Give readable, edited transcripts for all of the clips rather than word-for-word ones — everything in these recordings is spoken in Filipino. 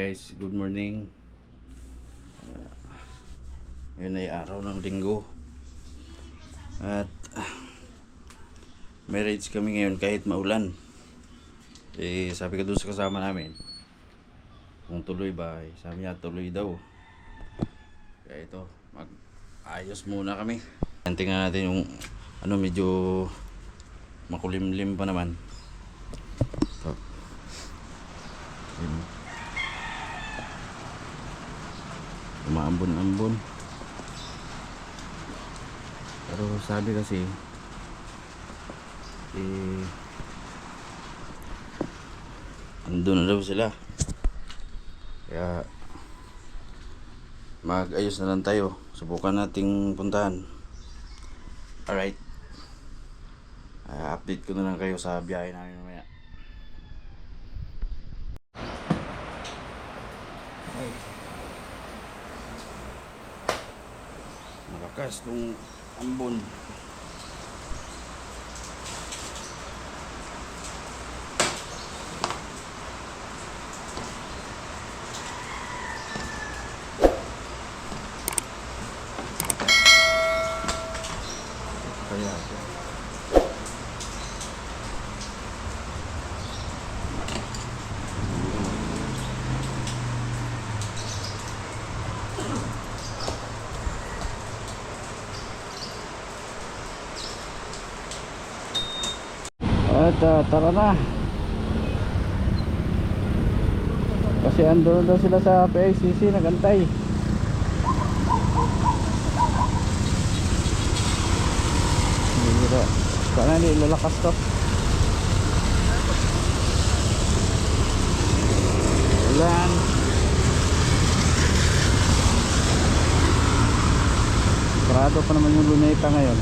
Guys, good morning. Ngayon ay araw ng linggo. At may rides kami ngayon kahit maulan. Sabi ko doon sa kasama namin, kung tuloy ba, sabi niya tuloy daw. Kaya ito, mag-ayos muna kami. Tingnan natin yung medyo makulimlim pa naman. Ito. Umaambon-ambon. Pero sabi kasi andun na daw sila, kaya mag-ayos na lang tayo. Subukan nating puntahan. Alright, update ko na lang kayo sa biyahe namin mamaya. Malakas tong ambon. Kaya at tara na, kasi andun daw sila sa PICC nagantay. Sana hindi lalakas to. Ulan. Sarado pa naman yung Luneta ngayon.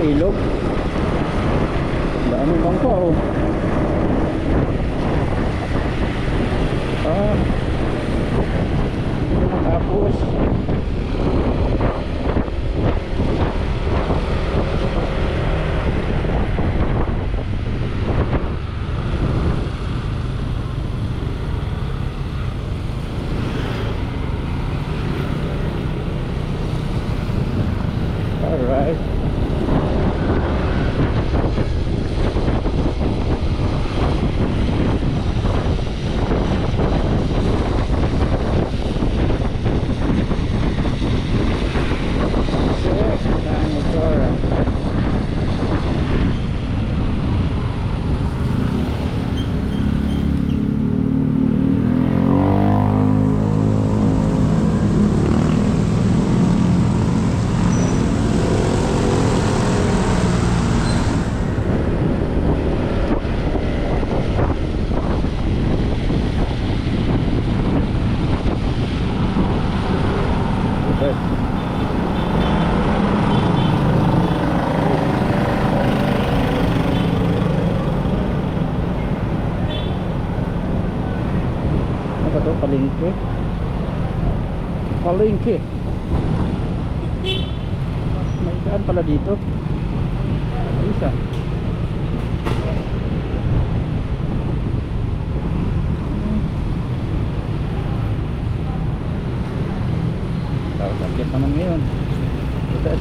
Ilog. Dami bangko oh. Tapos alright. palengke. Palengke. May daan pala dito. Isa. Sakit naman ngayon. Ito.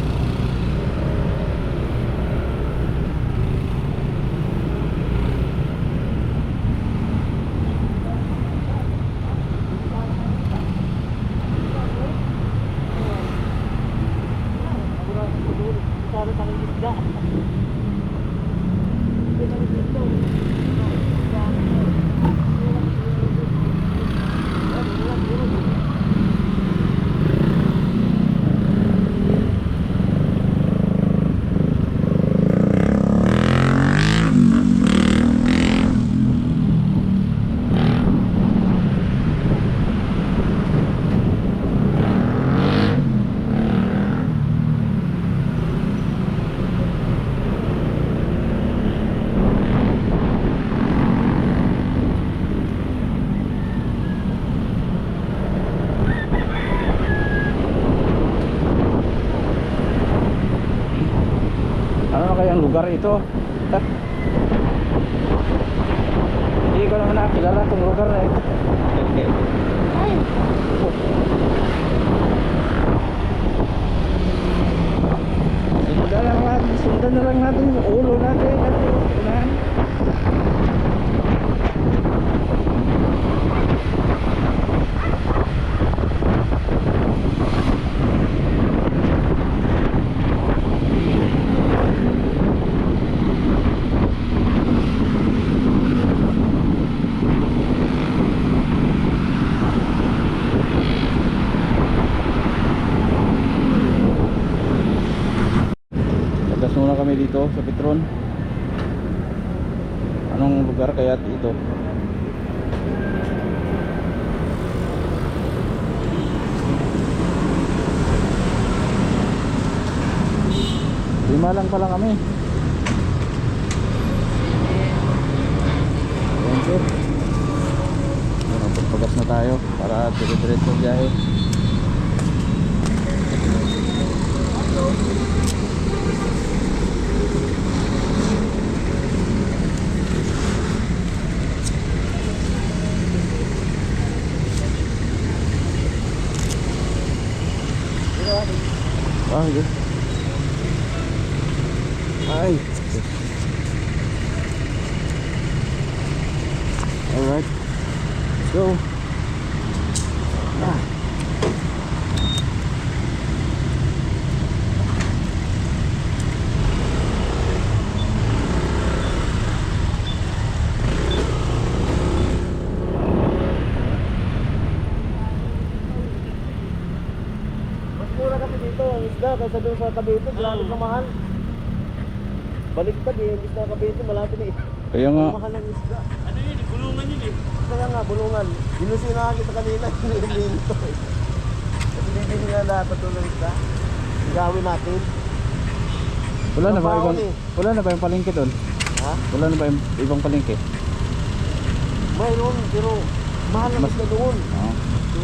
Ano kayang lugar ito? Hindi ko naman nakilala itong lugar na ito. Ay! Sundan na lang natin yung ulo natin at unahan. Muna kami dito sa Petron. Anong lugar kaya ito? Lima lang pala kami. Ayan sir. Pagpagas na tayo para dire-diretso biyahe. Ay, ay. All right, let's go. Kaysa doon sa Cavite, grabe ka mahal. Baliktad eh, imbis na Cavite, malapit eh. Kaya nga. Mahal ng isda. Ano yun, bulungan yun eh. Kaya nga, bulungan. Ginusin na kita kanina, hindi ito eh. Kasi hindi nga dapat ito ng isda. Gawin natin. Wala na ba ibang, wala na ba yung palengke doon? Ha? Wala na ba yung ibang palengke? Mayroon, pero mahal ang isda doon.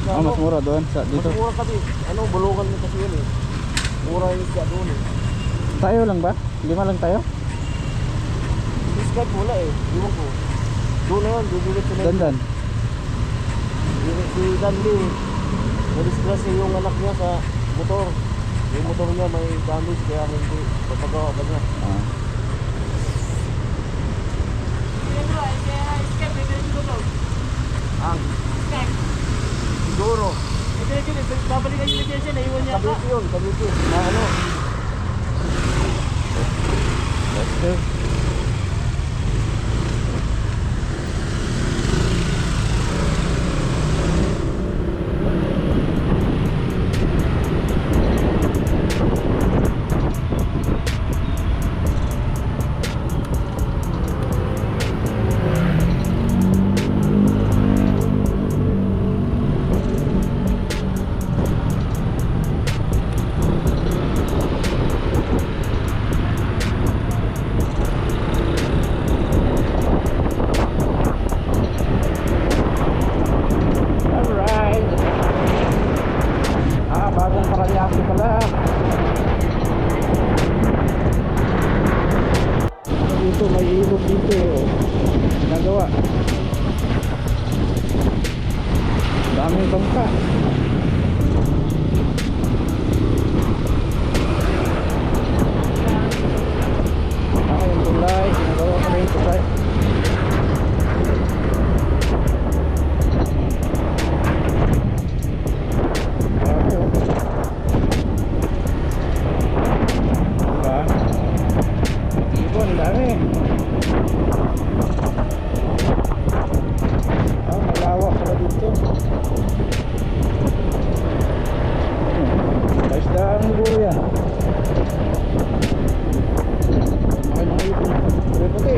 Mas mura doon sa dito. Mas mura kami. Ano, bulungan mo kasi yun eh. Mura yung isda doon eh. Tayo lang ba? 5 lang tayo? Discard wala eh. Iwan ko. Doon na yun. Dudulit sila. Dandan. Si Dandy. Na-disgrasya yung anak niya sa motor. Yung motor niya may damage kaya hindi papagawa ba niya. Ang? Siguro. Babalikan yung lisensya, naiwan niya ka. Kabiti yun, kabiti. Ano? Let's go. Dito, nagawa. Daming bangka. Yung tulay, ginagawa ko na yung tulay. Diba? Ibon, dami. Malawak pala dito. Paisdaan siguro yan. Ay, mga ibon. Puti-puti.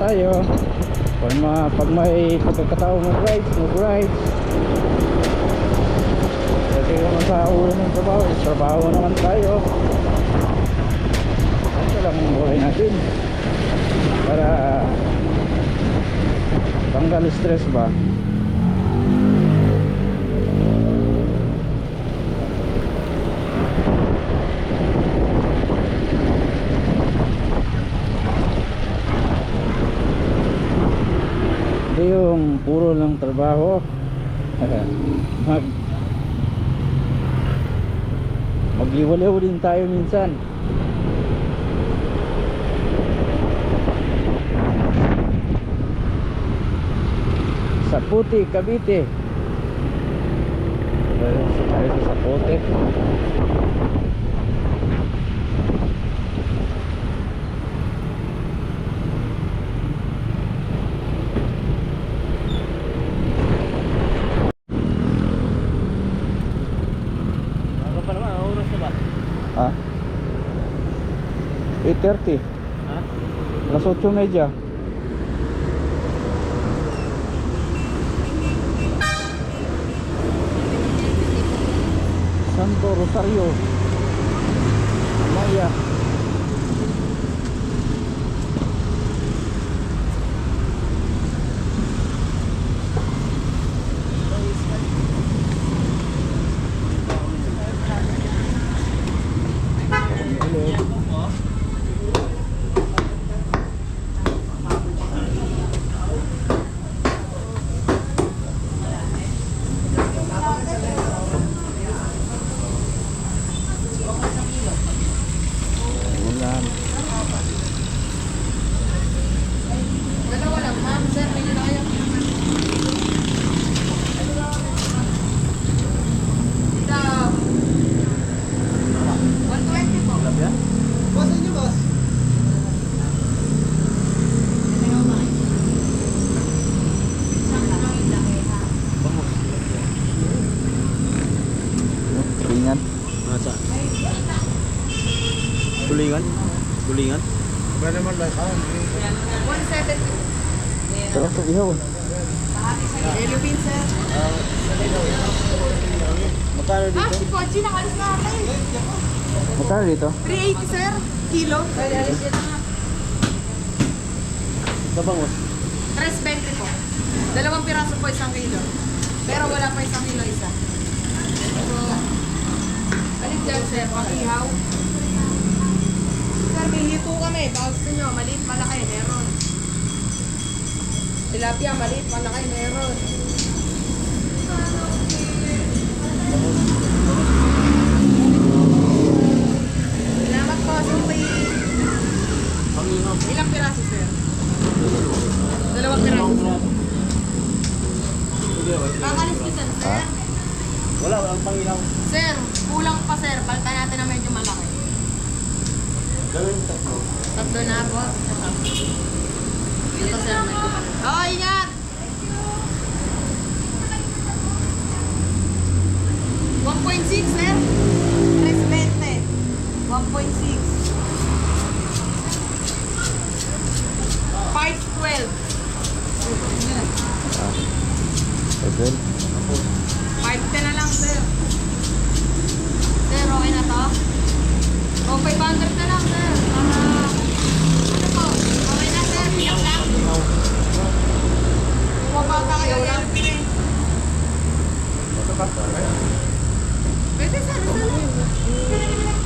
Tayo pag may pagkakataon mag-ride kasi naman sa ulo ng trabaho naman tayo. Ito lang ang buhay natin para tanggal stress ba. Yung puro lang trabaho. Magliwaliw din tayo minsan. Sa Puti, Cavite. Tayo sa Puti. Ha? 8:30. Ha? Alas 8:30. Santo Rosario Maya. Tulingan. Masa? Tulingan? Tulingan? Ba naman lang ka? 170. Pero sa ihaw. Yellow bean, sir. Magkano Ah, si Pochi, nakalis na ako eh. Magkano dito? 380, sir. Kilo. Kabangos? 320 po. 2 piraso po 1 kilo. Pero wala pa 1 kilo isa. So, balik dyan, sir. Pakihaw. Sir, may hito kami. Baka gusto nyo, maliit, malaki, meron. Tilapia, maliit, malaki, meron. Salamat po, so may... Ilang piraso, sir? Dalawang piraso, sir. Kakalis ko, sir. Sir, Walang pangilaw. sir, kulang pa, sir. Palitan natin na medyo malaki. Gawin mo tatlo. Tatlo na po. Ito, sir. Oh, ingat! 1.6, sir. 3.20. 1.6. 5.12. Pwede. 5.10 na lang, sir. Sir, okay na to? O, 500 na lang, sir. Ano po? Okay na, sir. Piyak lang. Pumabata kayo yan. Pwede, sir. Isa lang.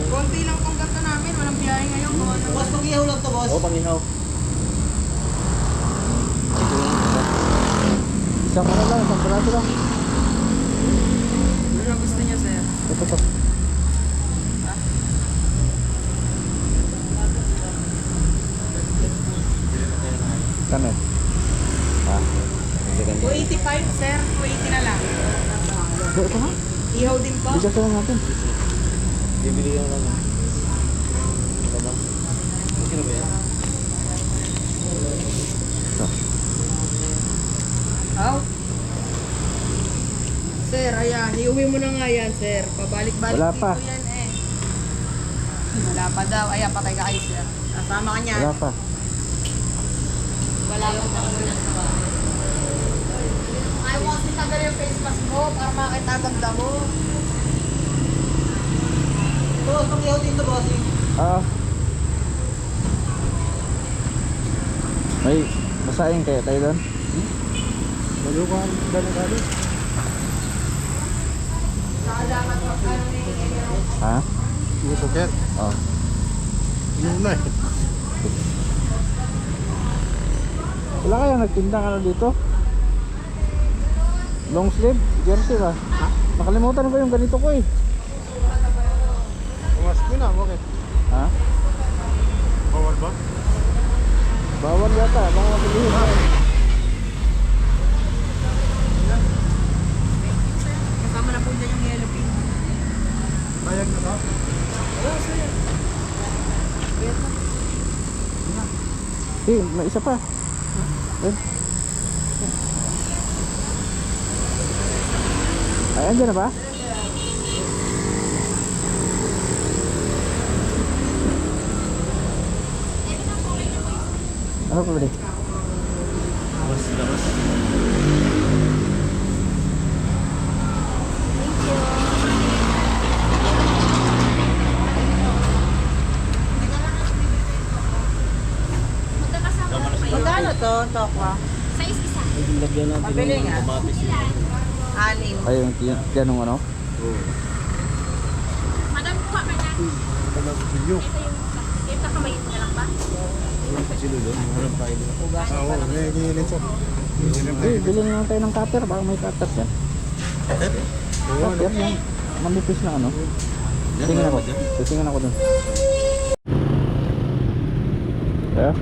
Konti lang pong gato namin. Walang biyahe ngayon. Boss, pag-ihaw lang to, boss. Oo, pangihaw. Isang ano lang, isang piraso lang. Ano gusto niya, sir? Ito. Kano? Ah, 285, sir. 280 na lang. ito na. Ihaw din po. Bigas na natin. Bibili yung ano. Tama. Okay na ba yan? Ito. Aw. Sir, ayan. Iuwi mo na nga yan, sir. Pabalik-balik Wala dito pa. yan eh. Wala pa daw. Ayan, patay ka kayo, sir. Kasama ka niyan. Wala pa. Wala pa daw. I want to tagal yung face mask mo para makita ganda mo. Boss, pag-ihaw dito, boss. Ah. May masaing kaya tayo doon? Malukan. Ganun kali. Nakalaman ko ano ni Emiro. Ha? Yung suket. Oh. Yun na eh. Wala kayang nagtinda ano dito? Long sleeve? Jersey ba? Ha? Nakalimutan ko yung ganito ko eh. Umas ko na, bakit? Ha? Bawal ba? Bawal yata, baka mabilihin. Kasama na po dyan yung yellow pin. Bayag na ba? Eh, may isa pa. Eh. Ay, andyan na ba? Ano pa ba di? Labas. Magkano to, tokwa? Lagyan natin Mabili ng nga. kamatis. Anim. Ay, yung tiyanong ano? Oo. Madam, kuha ka na. Bilyo. Ito yung kakamay na lang ba? Sino doon? Walang tayo doon. Oo, nilin siya. Eh, bilhin lang tayo ng cutter. Baka may cutter yan. Cutter yan. Manipis na ano. Tingnan ako. Titingnan ako dun. Yeah.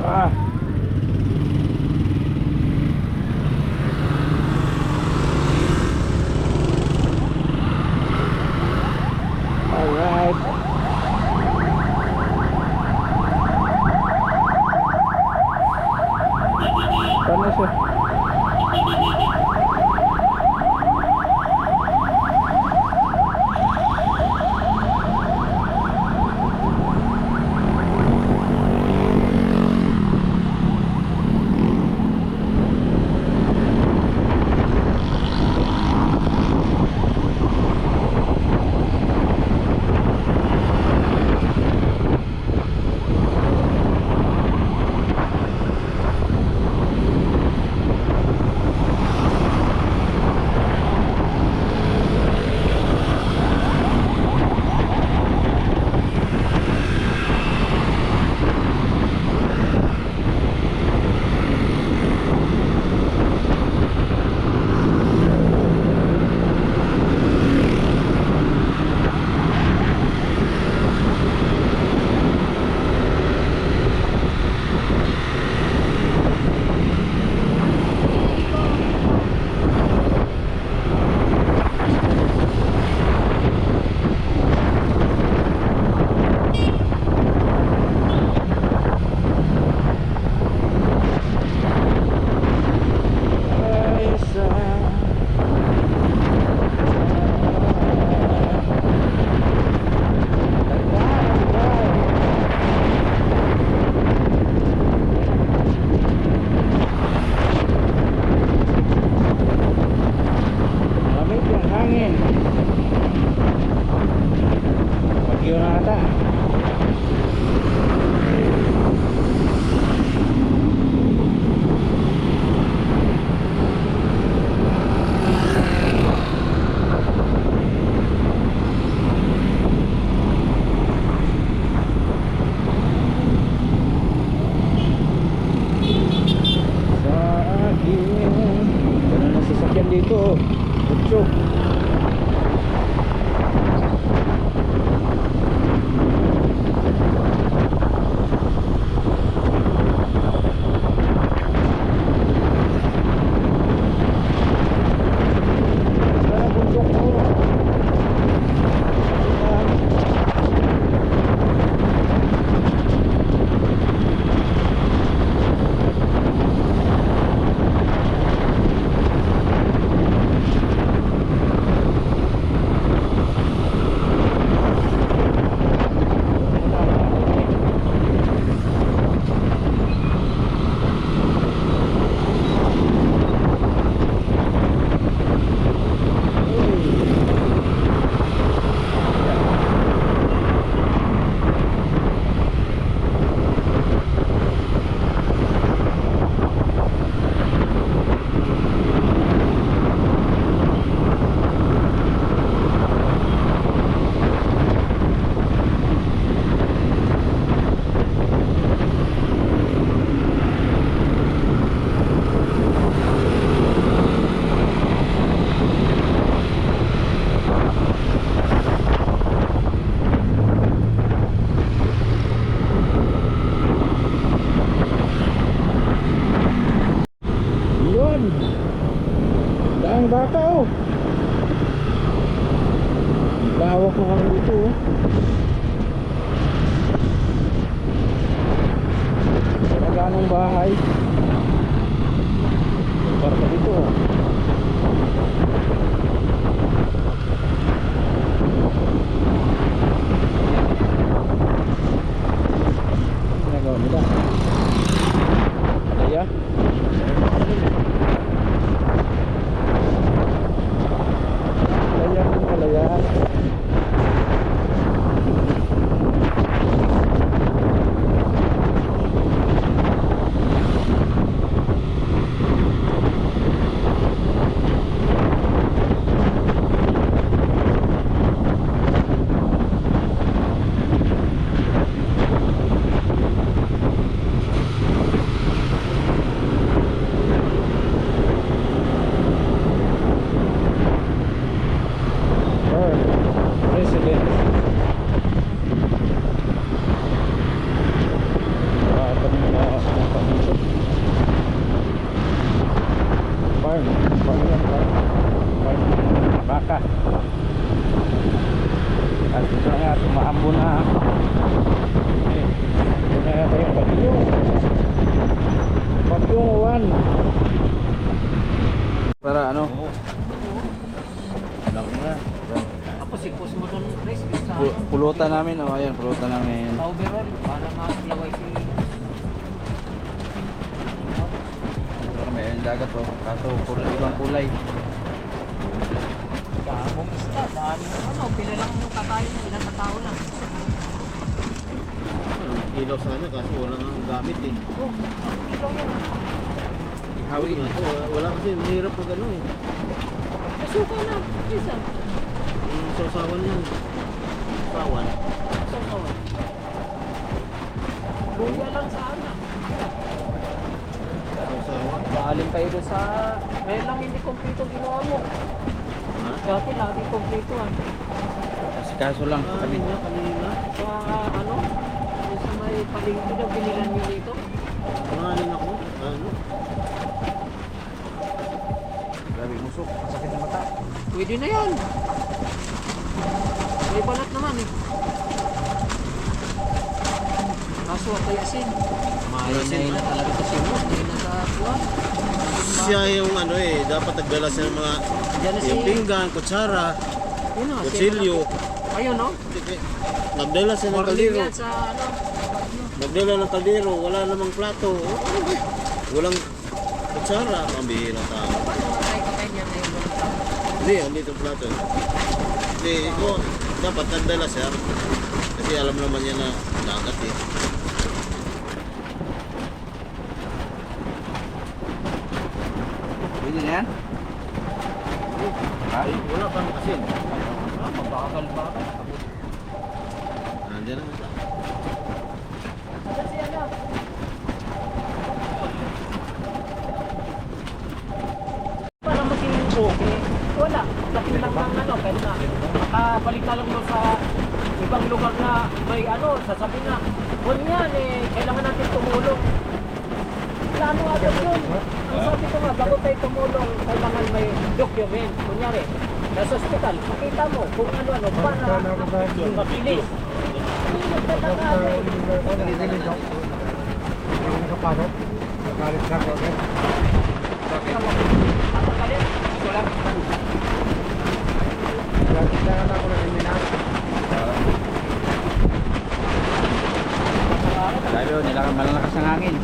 Ah. Alright. Saan na siya? video na ata. Sa akin, wala na sasakyan dito. Butchok. Yun. Daang baka oh. Lawak na kami dito oh. Maganong bahay. Parang dito oh. Ginagawa nila. Kaya Kalayan. Residence. Farm. Farm yan, farm. Farm. Baka. At ito na nga, tumaambo na. Ito na yata yung bagyo. Bagyong 1. Para ano? Laki na. Tapos ipos mo doon, Chris, sa Pulutan namin, oh, ayan, pulutan namin. overall, para maglaway si... Pero may dagat, oh, kaso ibang kulay. Gamong isda, dami. Ano, pila lang yung kakain, ilang katao lang. Ilaw sana kasi wala nang gamit eh. Oh, ilaw yan. Hawi. Wala kasi, mahirap pag ano eh. Nasuka na, isa. Yung sausawan yan. Sausawan. Sausawan. Buya lang sa anak. Sausawan. Baaling kayo doon sa... Ngayon lang hindi kompleto ginawa mo. Ha? Dati lagi kompleto ah. Kasi kaso lang kami. Kanina. Sa ano? Yung sa may palingki daw binilan nyo dito. Kumahalin ako. Ano? Grabe musok, masakit na mata. Pwede na yan. May balat naman eh. Kaso at ayasin. Mahinay na talaga kasi mo. Hindi na sa kuwan. Siya yung ano eh, dapat nagdala siya ng mga Diyan na si... yung pinggan, kutsara, Yun na, kutsilyo. Ayun no? Nagdala siya ng Morning kaldero. yan sa ano. Nagdala ng kaldero, wala namang plato. Ano ba? Walang kutsara, pambihira tao. Paano nga tayo kakain yan ngayon? Hindi, andito plato. Hindi, ito, dapat nagdala siya. Kasi alam naman niya na dagat eh. Pwede na yan? Ha? Wala pang asin. Mabagal-bagal. Nandiyan naman. Para maging okay, wala. Laki lang ng ano, kahit na makabalik ka lang doon sa ibang lugar na may ano, sasabihin na, huwag yan eh, kailangan natin tumulong. Plano agad yun. Ang sabi ko nga, bago tayo tumulong, kailangan may document. Kunyari, nasa hospital, makita mo kung ano-ano, para mabilis. Hindi nagtataka eh. Tatakalit? Wala. Sabi ko, nilakan malalakas ng hangin.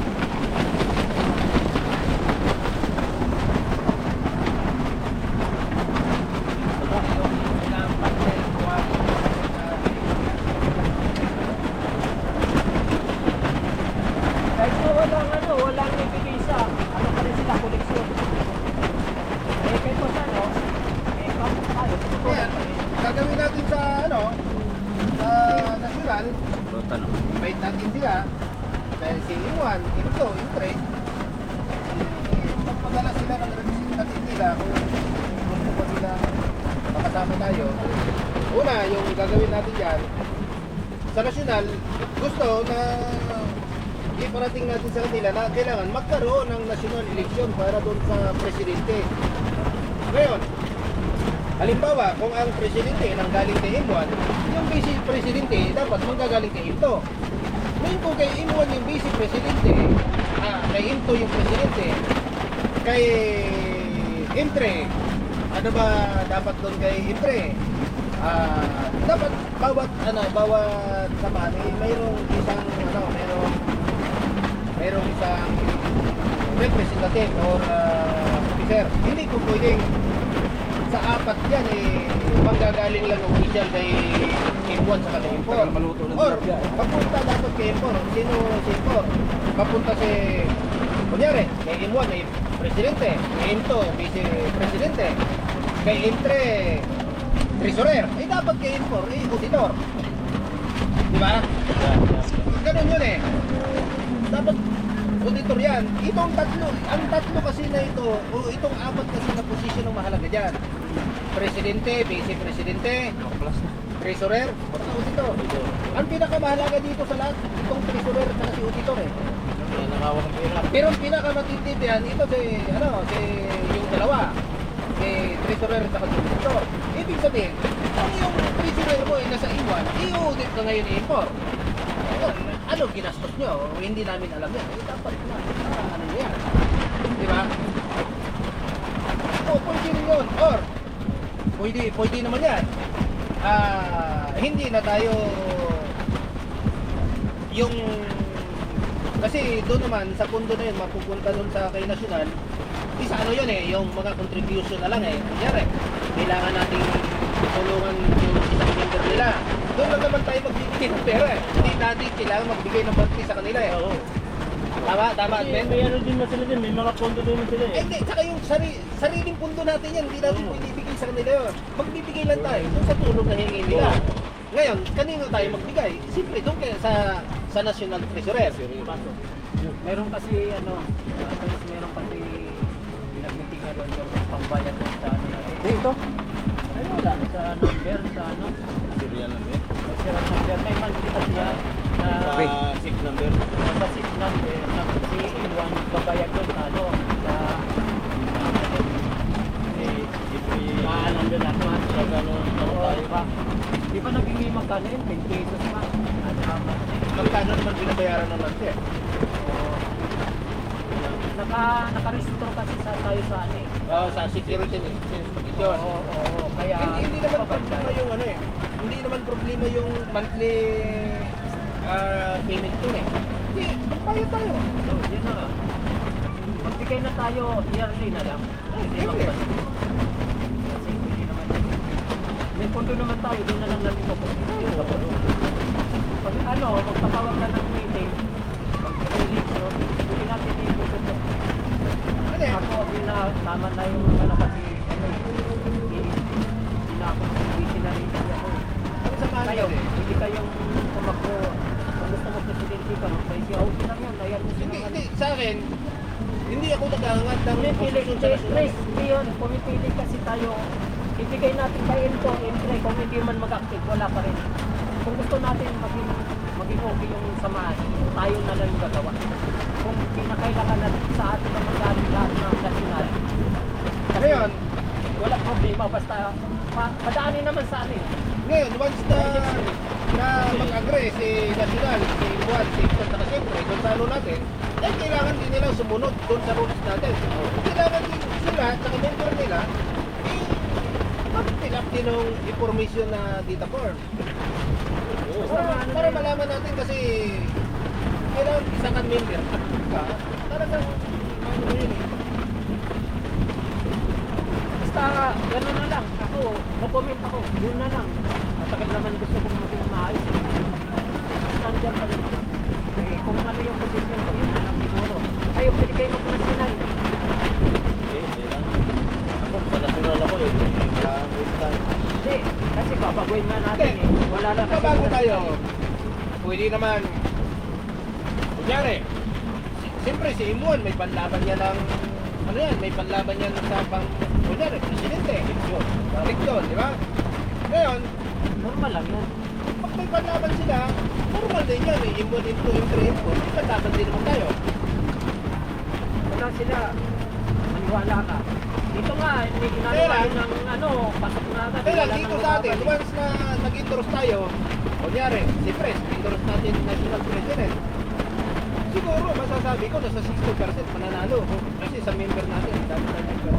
Kahit po walang ano, walang ibibisa, ano pa rin sila, koleksyon. Eh, kahit pa sa ano, eh, kapag tayo, tutulong pa rin. Gagawin natin sa ano, sa national, Rutan, no? invite natin sila. Dahil si Iwan, ito, yung trade. Magpadala sila ng representative nila kung pa sila makasama tayo. Una, yung gagawin natin dyan, sa national, gusto na iparating natin sa kanila na kailangan magkaroon ng national election para doon sa presidente. Ngayon, halimbawa, kung ang presidente nang galing kay M1, yung vice presidente dapat manggagaling kay M2. Ngayon kung kay M1 yung vice presidente, kay M2 yung presidente, kay M3, ano ba dapat doon kay M3? Dapat bawat samahan mayroong isang mayroong isang representative or officer. Hindi ko pwedeng sa apat yan manggagaling lang ng official kay M1 sa kay M4. Or papunta dapat kay M4. Sino si M4? Papunta si kunyari kay M1 ay presidente, kay M2 vice presidente, kay M3 treasurer. Dapat kay M4 auditor. Di ba? Ganun yun eh. Dapat auditor yan. Itong tatlo, ang tatlo kasi na ito, o itong apat kasi na posisyon ang mahalaga dyan. Presidente, vice-presidente, treasurer, at auditor. Ang pinakamahalaga dito sa lahat, itong treasurer at si auditor eh. Pero ang pinakamatititihan, ito si yung dalawa, si treasurer at si auditor. Ibig sabihin, kung yung treasurer mo ay nasa iwan, i-audit ka ngayon i-import. Ano ginastos nyo? Hindi namin alam yan. Dapat na. Ano yan? Di ba? O, pwede rin yun. Or, pwede naman yan. Hindi na tayo yung kasi doon naman sa pundo na yun mapupunta doon sa kay national isa ano yun yung mga contribution na lang kunyari kailangan nating tulungan yung isang member nila. Doon lang naman tayo magbibigay ng pera Hindi natin kailangan magbigay ng monthly sa kanila Tama, admin? May ano din na sila din, may mga pondo din sila Hindi, tsaka yung sariling pundo natin yan, hindi natin pwede ibigay sa kanila yun. Magbibigay lang tayo doon sa tulong na hingin nila. Ngayon, kanino tayo magbigay? Siyempre, doon kaya sa National Treasurer. Meron kasi meron kasi pinagmitingan doon yung pambayad doon sa ano na Dito. Ano wala, sa number, sa ano? Serial number? Serial number, may monthly kasi yan na 6 number. sa 6 number, na si Iwan babayad doon sa ano, sa nandun ako, sa gano'n, tayo pa. Di ba naging magkano yun? 10 pesos pa. Magkano naman binabayaran ng monthly? Naka-restore kasi tayo sa ano eh. Sa security inspection. Oo, kaya Hindi naman problema yung hindi naman problema yung monthly payment ko Hindi, magbayad tayo. So, yun na nga. Magbigay na tayo yearly na lang. Hindi Yearly. magpas. Kasi hindi naman. May pondo naman tayo, doon na lang natin mapunta. magpapawag ka ng meeting, pag-release, no? Hindi natin i-puso to. Ano yan? Ako, na tama na yung ano kasi, hindi na ako, hindi na rin ako. Ano sa mga Kayo, kasi? hindi kayong tumakbo, kung gusto mo presidente ka, mag-ICO lang yun, ayan mo Hindi, sila. hindi. Sa akin, hindi ako naghahangat ng Pumipili, posisyon sa nasyonal. Chris, yun, pumipili kasi tayo, ibigay natin kay Ento, Entre, kung hindi man mag-active, wala pa rin. Kung gusto natin maging okay yung samahan, tayo na lang yung gagawa. Kung pinakailangan natin sa atin na magaling lahat ng nasyonal. Ngayon, Wala problema, basta madaanin naman sa atin. ngayon, once na mag-agree si National, si Juan, si Ipon, saka siyempre, doon sa ano natin, eh, kailangan din nilang sumunod doon sa rules natin. Kailangan din sila, at saka member nila, mag-fill up din ng information na data form. Para malaman natin kasi kailangan isa kang member ka, talagang ano yun eh. Basta gano'n na lang. Ako, mag-comment ako. Yun na lang. Matagal naman gusto kong maging maayos. Basta andyan pa rin. Eh, kung ano yung position ko, yun na lang siguro. Kayo, pwede kayo mag-national. Ako, sa national ako eh. Hindi, kasi babaguhin nga natin eh. Wala na kasi Bago tayo, national. pwede naman, kunyari, siyempre si Imuan, may panlaban niya ng, ano yan, may panlaban niya sa pang, kunyari, presidente, eleksyon, di ba? Ngayon, Normal lang yun. pag may panlaban sila, normal din yan, eh, Imuan into, may panlaban din naman tayo. Wala sila. Maniwala ka. Dito nga, hindi ginagawa Kaya yun ng ano, pasok na agad. Kaya Wala dito nang sa atin, mababalik. once na nag-endorse tayo, kunyari, si Pres, endorse natin national president, siguro masasabi ko nasa 60% mananalo kasi sa member natin, dami na member.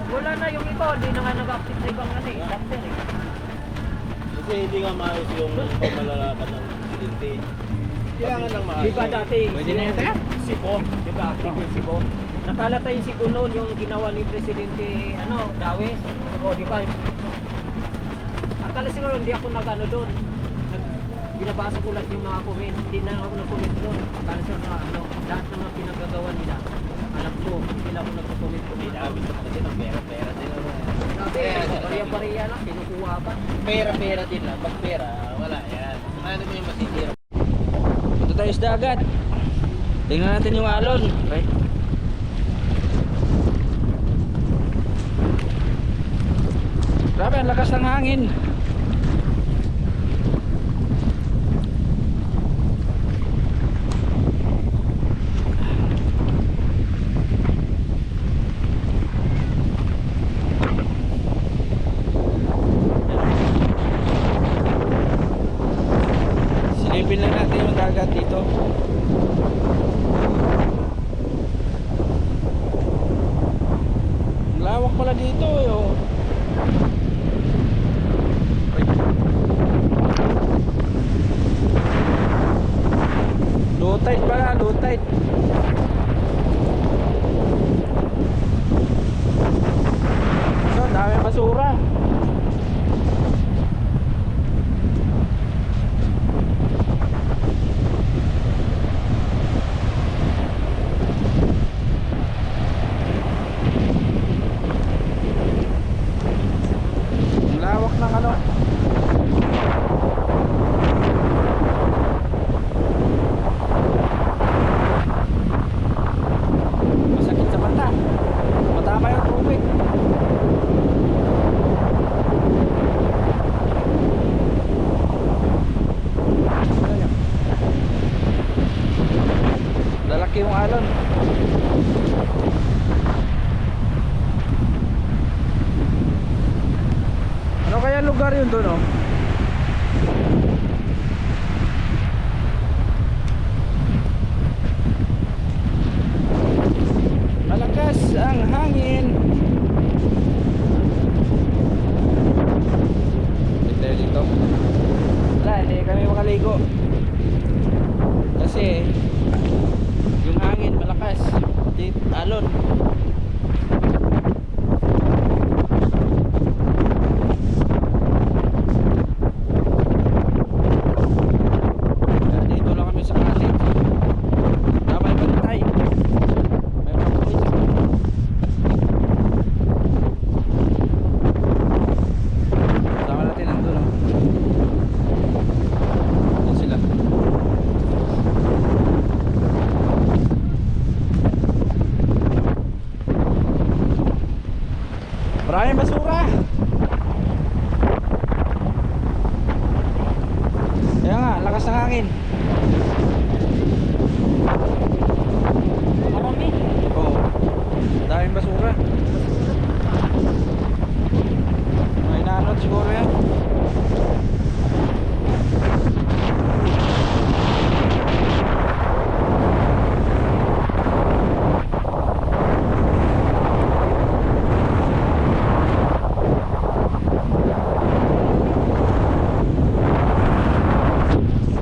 Wala na yung iba, hindi na nga nag-active sa ibang ano eh. Chapter eh. Kasi hindi nga maayos yung pamalalakad ng presidente. Kailangan ng Di maayos. ba dati? Pwede na yun, Taya? Sipo. Di ba active yung Sipo? Nakalata yung Sipo noon, yung ginawa ni Presidente, ano, Dawes. O, di ba? Akala siguro hindi ako nag-ano doon. Binabasa ko lang yung mga comment. Hindi na ako nag-comment doon. Akala sa mga ano, lahat ng mga pinagagawa nila. Alam ko, hindi nila ako nag-comment ko. Hindi namin kasi ng pera-pera din ako. Grabe, pariya-pariya lang, kinukuha pa. Pera-pera din lang. Pag pera, wala yan. Ano mo yung masisira? Punta tayo sa dagat. Tingnan natin yung alon. Okay. Grabe, ang lakas ng hangin. Silipin lang natin yung dagat dito. Ang lawak pala dito eh, oh. Low tide pala, low tide. So, dami basura. Ang lawak ng ano. Masakit sa mata. Matama yung tubig. Lalaki yung alon. Ano kaya lugar yun doon, oh? Malakas ang hangin. Dito dito. Wala, hindi kami makaligo. Kasi yung hangin malakas. Dito, alon. Marami. Oo. Daming basura. May nanot siguro yan.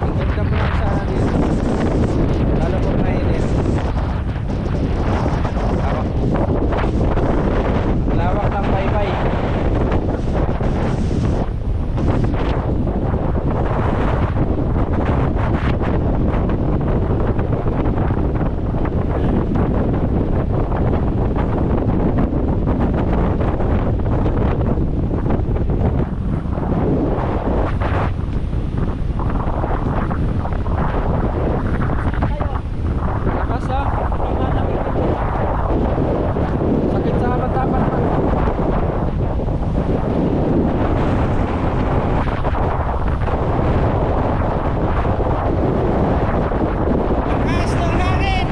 Ang ganda pa lang sana dito. Lalo pag mainit. Lawak. Lawak ng baybay. Lakas ha. Sakit sa matapan. Lakas ng hangin.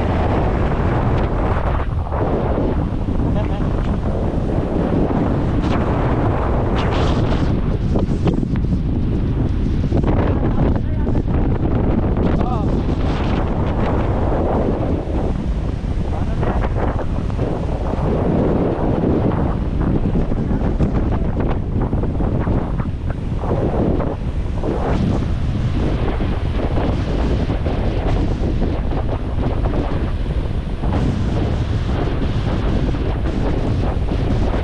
Oo.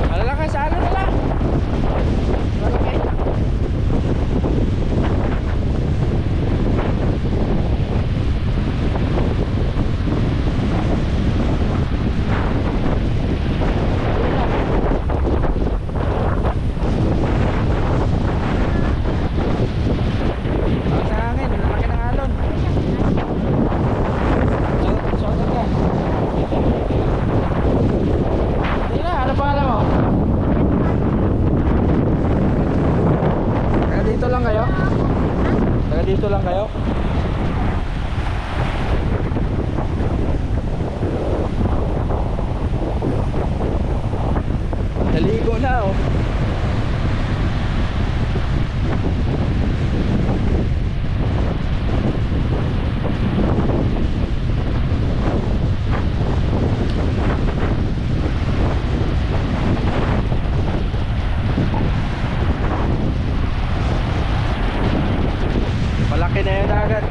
Malalakas sa ano nila? Malaki. Lakas sa hangin, laki ng alon. Suot ka. Hindi na, ano pangalan mo? Taga dito lang kayo? Taga dito lang kayo? Naligo na oh. Malaki na yung dagat.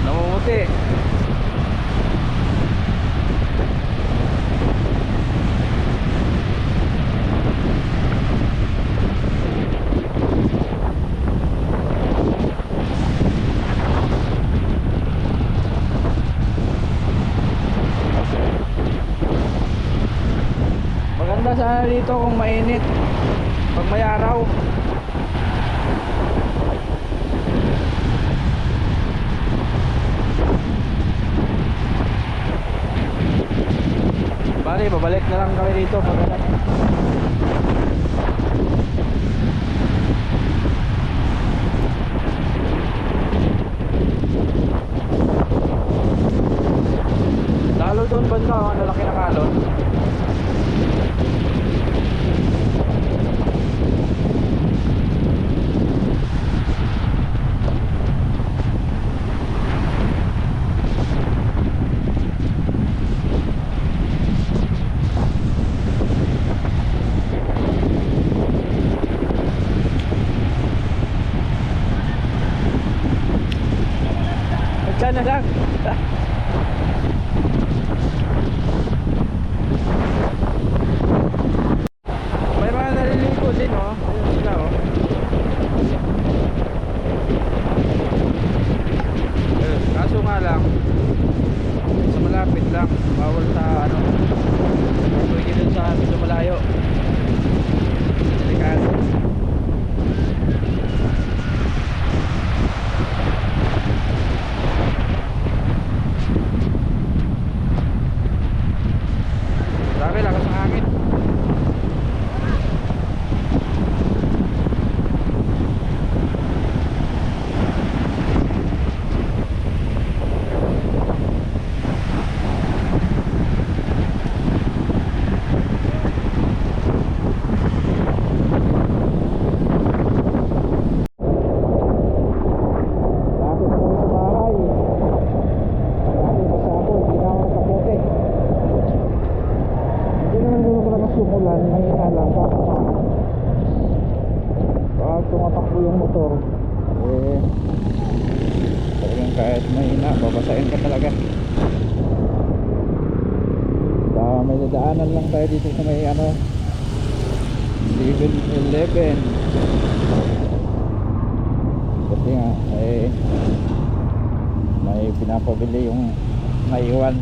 Namumuti. Maganda sana dito kung mainit. Pag may araw. Bali, babalik na lang kami dito pag ano. Lalo doon banda, ang lalaki ng alon. Diyan na lang. May mga naliligo din oh. Ayun sila oh. Kaso nga lang sa malapit lang. Bawal sa ano. Pwede dun sa malayo. Delikado. kahit mahina, babasahin ka talaga. May dadaanan lang tayo dito sa may 7-Eleven. Kasi nga may pinapabili yung naiwan.